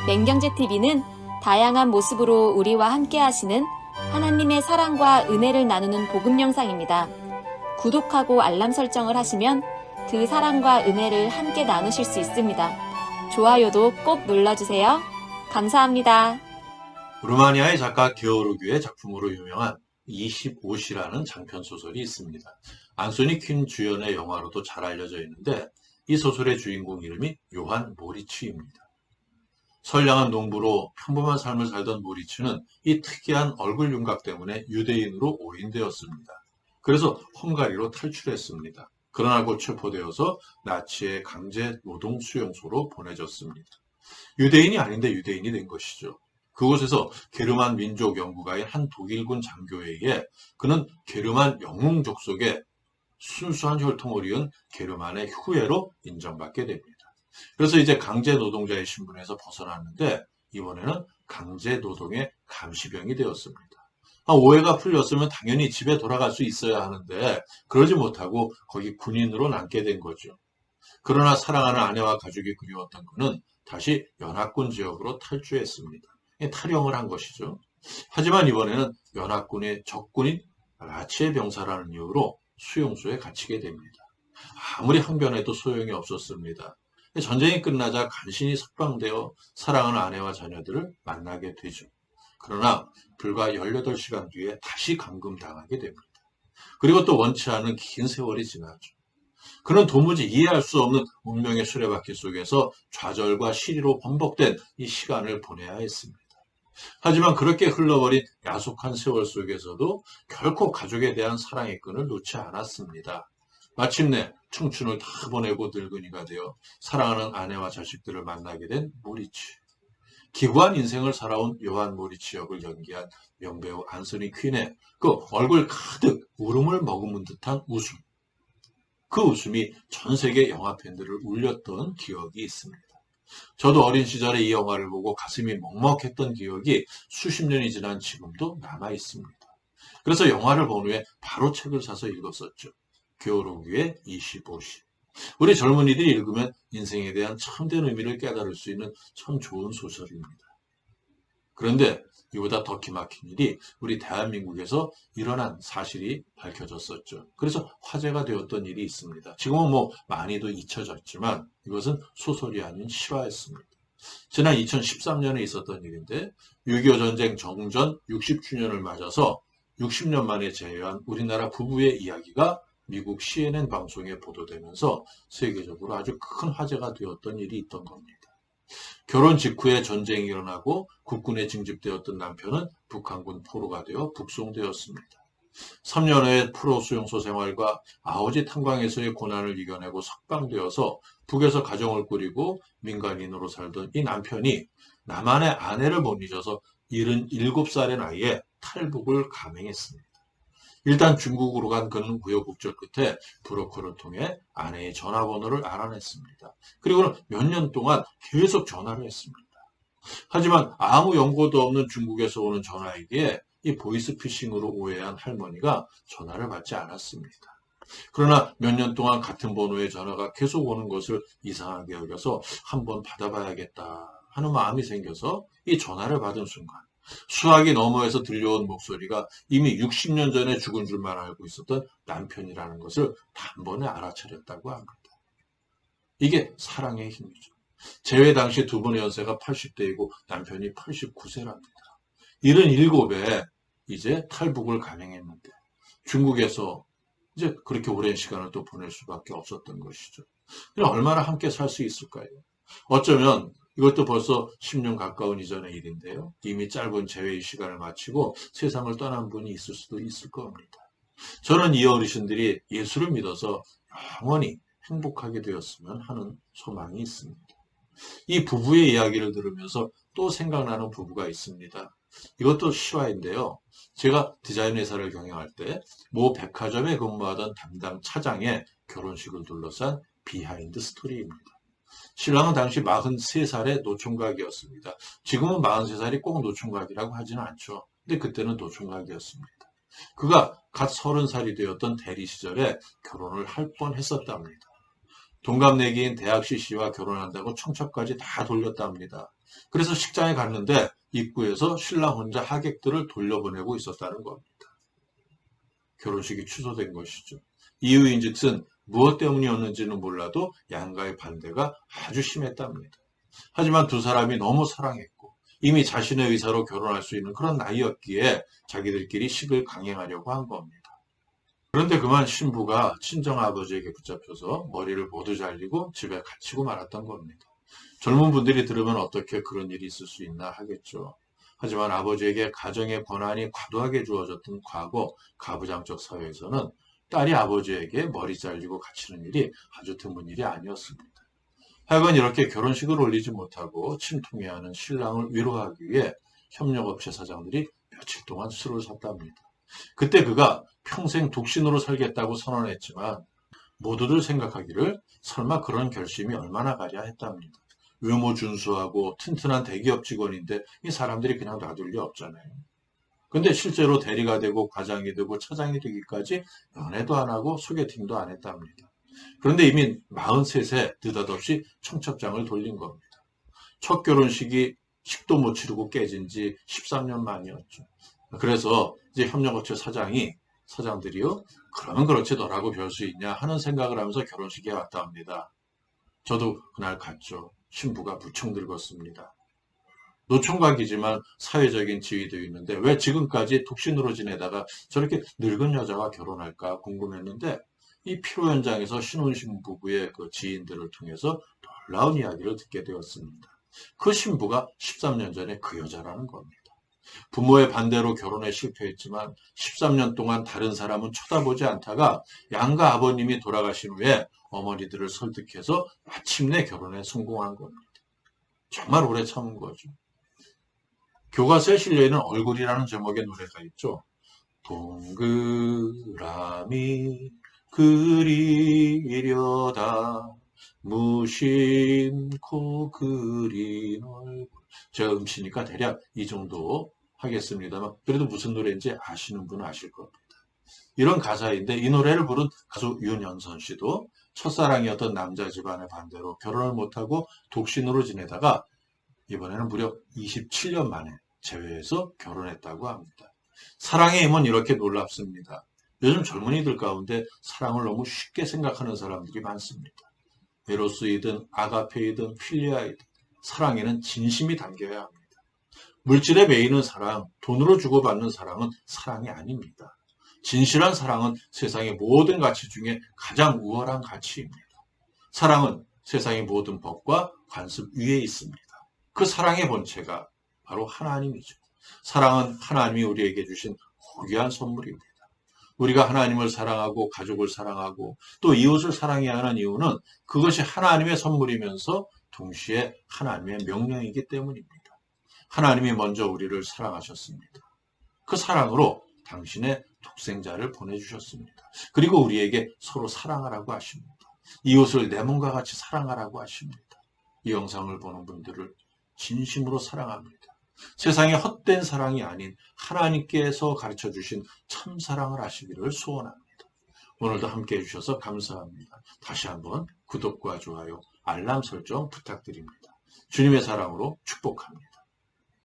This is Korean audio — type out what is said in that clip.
맹경제TV는 다양한 모습으로 우리와 함께 하시는 하나님의 사랑과 은혜를 나누는 복음 영상입니다. 구독하고 알람 설정을 하시면 그 사랑과 은혜를 함께 나누실 수 있습니다. 좋아요도 꼭 눌러주세요. 감사합니다. 루마니아의 작가 게오르규의 작품으로 유명한 25시라는 장편 소설이 있습니다. 안소니 퀸 주연의 영화로도 잘 알려져 있는데 이 소설의 주인공 이름이 요한 모리츠입니다. 선량한 농부로 평범한 삶을 살던 모리츠는 이 특이한 얼굴 윤곽 때문에 유대인으로 오인되었습니다. 그래서 헝가리로 탈출했습니다. 그러나 곧 체포되어서 나치의 강제 노동 수용소로 보내졌습니다. 유대인이 아닌데 유대인이 된 것이죠. 그곳에서 게르만 민족 연구가인 한 독일군 장교에 의해 그는 게르만 영웅 족속의 순수한 혈통을 이은 게르만의 후예로 인정받게 됩니다. 그래서 이제 강제 노동자의 신분에서 벗어났는데 이번에는 강제 노동의 감시병이 되었습니다. 오해가 풀렸으면 당연히 집에 돌아갈 수 있어야 하는데 그러지 못하고 거기 군인으로 남게 된 거죠. 그러나 사랑하는 아내와 가족이 그리웠던 그는 다시 연합군 지역으로 탈주했습니다. 탈영을 한 것이죠. 하지만 이번에는 연합군의 적군인 나치의 병사라는 이유로 수용소에 갇히게 됩니다. 아무리 항변해도 소용이 없었습니다. 전쟁이 끝나자 간신히 석방되어 사랑하는 아내와 자녀들을 만나게 되죠. 그러나 불과 18시간 뒤에 다시 감금당하게 됩니다. 그리고 또 원치 않은 긴 세월이 지나죠. 그는 도무지 이해할 수 없는 운명의 수레바퀴 속에서 좌절과 시리로 번복된 이 시간을 보내야 했습니다. 하지만 그렇게 흘러버린 야속한 세월 속에서도 결코 가족에 대한 사랑의 끈을 놓지 않았습니다. 마침내 청춘을 다 보내고 늙은이가 되어 사랑하는 아내와 자식들을 만나게 된 모리츠. 기구한 인생을 살아온 요한 모리츠 역을 연기한 명배우 안소니 퀸의 그 얼굴 가득 울음을 머금은 듯한 웃음. 그 웃음이 전 세계 영화 팬들을 울렸던 기억이 있습니다. 저도 어린 시절에 이 영화를 보고 가슴이 먹먹했던 기억이 수십 년이 지난 지금도 남아 있습니다. 그래서 영화를 본 후에 바로 책을 사서 읽었었죠. 게오르규의 25시. 우리 젊은이들이 읽으면 인생에 대한 참된 의미를 깨달을 수 있는 참 좋은 소설입니다. 그런데 이보다 더 기막힌 일이 우리 대한민국에서 일어난 사실이 밝혀졌었죠. 그래서 화제가 되었던 일이 있습니다. 지금은 많이도 잊혀졌지만 이것은 소설이 아닌 실화였습니다. 지난 2013년에 있었던 일인데 6.25 전쟁 정전 60주년을 맞아서 60년 만에 재회한 우리나라 부부의 이야기가 미국 CNN 방송에 보도되면서 세계적으로 아주 큰 화제가 되었던 일이 있던 겁니다. 결혼 직후에 전쟁이 일어나고 국군에 징집되었던 남편은 북한군 포로가 되어 북송되었습니다. 3년 후에 포로 수용소 생활과 아오지 탄광에서의 고난을 이겨내고 석방되어서 북에서 가정을 꾸리고 민간인으로 살던 이 남편이 나만의 아내를 못 잊어서 77살의 나이에 탈북을 감행했습니다. 일단 중국으로 간 그는 우여곡절 끝에 브로커를 통해 아내의 전화번호를 알아냈습니다. 그리고는 몇 년 동안 계속 전화를 했습니다. 하지만 아무 연고도 없는 중국에서 오는 전화에게 이 보이스피싱으로 오해한 할머니가 전화를 받지 않았습니다. 그러나 몇 년 동안 같은 번호의 전화가 계속 오는 것을 이상하게 여겨서 한번 받아봐야겠다 하는 마음이 생겨서 이 전화를 받은 순간 수화기 너머에서 들려온 목소리가 이미 60년 전에 죽은 줄만 알고 있었던 남편이라는 것을 단번에 알아차렸다고 합니다. 이게 사랑의 힘이죠. 재회 당시 두 분의 연세가 80대이고 남편이 89세랍니다. 77에 이제 탈북을 감행했는데 중국에서 이제 그렇게 오랜 시간을 또 보낼 수밖에 없었던 것이죠. 얼마나 함께 살 수 있을까요? 어쩌면 이것도 벌써 10년 가까운 이전의 일인데요. 이미 짧은 재회의 시간을 마치고 세상을 떠난 분이 있을 수도 있을 겁니다. 저는 이 어르신들이 예수를 믿어서 영원히 행복하게 되었으면 하는 소망이 있습니다. 이 부부의 이야기를 들으면서 또 생각나는 부부가 있습니다. 이것도 실화인데요. 제가 디자인 회사를 경영할 때 모 백화점에 근무하던 담당 차장의 결혼식을 둘러싼 비하인드 스토리입니다. 신랑은 당시 43살의 노총각이었습니다. 지금은 43살이 꼭 노총각이라고 하지는 않죠. 근데 그때는 노총각이었습니다. 그가 갓 30살이 되었던 대리 시절에 결혼을 할 뻔했었답니다. 동갑내기인 대학 CC와 결혼한다고 청첩까지 다 돌렸답니다. 그래서 식장에 갔는데 입구에서 신랑 혼자 하객들을 돌려보내고 있었다는 겁니다. 결혼식이 취소된 것이죠. 이유인즉슨 무엇 때문이었는지는 몰라도 양가의 반대가 아주 심했답니다. 하지만 두 사람이 너무 사랑했고 이미 자신의 의사로 결혼할 수 있는 그런 나이였기에 자기들끼리 식을 강행하려고 한 겁니다. 그런데 그만 신부가 친정아버지에게 붙잡혀서 머리를 모두 잘리고 집에 갇히고 말았던 겁니다. 젊은 분들이 들으면 어떻게 그런 일이 있을 수 있나 하겠죠. 하지만 아버지에게 가정의 권한이 과도하게 주어졌던 과거 가부장적 사회에서는 딸이 아버지에게 머리 잘리고 갇히는 일이 아주 드문 일이 아니었습니다. 하여간 이렇게 결혼식을 올리지 못하고 침통해하는 신랑을 위로하기 위해 협력업체 사장들이 며칠 동안 술을 샀답니다. 그때 그가 평생 독신으로 살겠다고 선언했지만 모두들 생각하기를 설마 그런 결심이 얼마나 가랴 했답니다. 외모 준수하고 튼튼한 대기업 직원인데 이 사람들이 그냥 놔둘 리 없잖아요. 근데 실제로 대리가 되고 과장이 되고 차장이 되기까지 연애도 안 하고 소개팅도 안 했답니다. 그런데 이미 43세 느닷없이 청첩장을 돌린 겁니다. 첫 결혼식이 식도 못 치르고 깨진 지 13년 만이었죠. 그래서 이제 협력업체 사장들이요, 그러면 그렇지 너라고 별 수 있냐 하는 생각을 하면서 결혼식에 왔다 합니다. 저도 그날 갔죠. 신부가 무척 늙었습니다. 노총각이지만 사회적인 지위도 있는데 왜 지금까지 독신으로 지내다가 저렇게 늙은 여자와 결혼할까 궁금했는데 이 피로 현장에서 신혼신 부부의 그 지인들을 통해서 놀라운 이야기를 듣게 되었습니다. 그 신부가 13년 전에 그 여자라는 겁니다. 부모의 반대로 결혼에 실패했지만 13년 동안 다른 사람은 쳐다보지 않다가 양가 아버님이 돌아가신 후에 어머니들을 설득해서 마침내 결혼에 성공한 겁니다. 정말 오래 참은 거죠. 교과서에 실려있는 얼굴이라는 제목의 노래가 있죠. 동그라미 그리려다 무심코 그린 얼굴. 제가 음치니까 대략 이 정도 하겠습니다만 그래도 무슨 노래인지 아시는 분은 아실 겁니다. 이런 가사인데 이 노래를 부른 가수 윤현선 씨도 첫사랑이었던 남자 집안의 반대로 결혼을 못하고 독신으로 지내다가 이번에는 무려 27년 만에 재회해서 결혼했다고 합니다. 사랑의 힘은 이렇게 놀랍습니다. 요즘 젊은이들 가운데 사랑을 너무 쉽게 생각하는 사람들이 많습니다. 에로스이든 아가페이든 필리아이든 사랑에는 진심이 담겨야 합니다. 물질에 매이는 사랑, 돈으로 주고받는 사랑은 사랑이 아닙니다. 진실한 사랑은 세상의 모든 가치 중에 가장 우월한 가치입니다. 사랑은 세상의 모든 법과 관습 위에 있습니다. 그 사랑의 본체가 바로 하나님이죠. 사랑은 하나님이 우리에게 주신 고귀한 선물입니다. 우리가 하나님을 사랑하고 가족을 사랑하고 또 이웃을 사랑해야 하는 이유는 그것이 하나님의 선물이면서 동시에 하나님의 명령이기 때문입니다. 하나님이 먼저 우리를 사랑하셨습니다. 그 사랑으로 당신의 독생자를 보내주셨습니다. 그리고 우리에게 서로 사랑하라고 하십니다. 이웃을 내 몸과 같이 사랑하라고 하십니다. 이 영상을 보는 분들을 진심으로 사랑합니다. 세상에 헛된 사랑이 아닌 하나님께서 가르쳐주신 참 사랑을 하시기를 소원합니다. 오늘도 함께 해주셔서 감사합니다. 다시 한번 구독과 좋아요, 알람 설정 부탁드립니다. 주님의 사랑으로 축복합니다.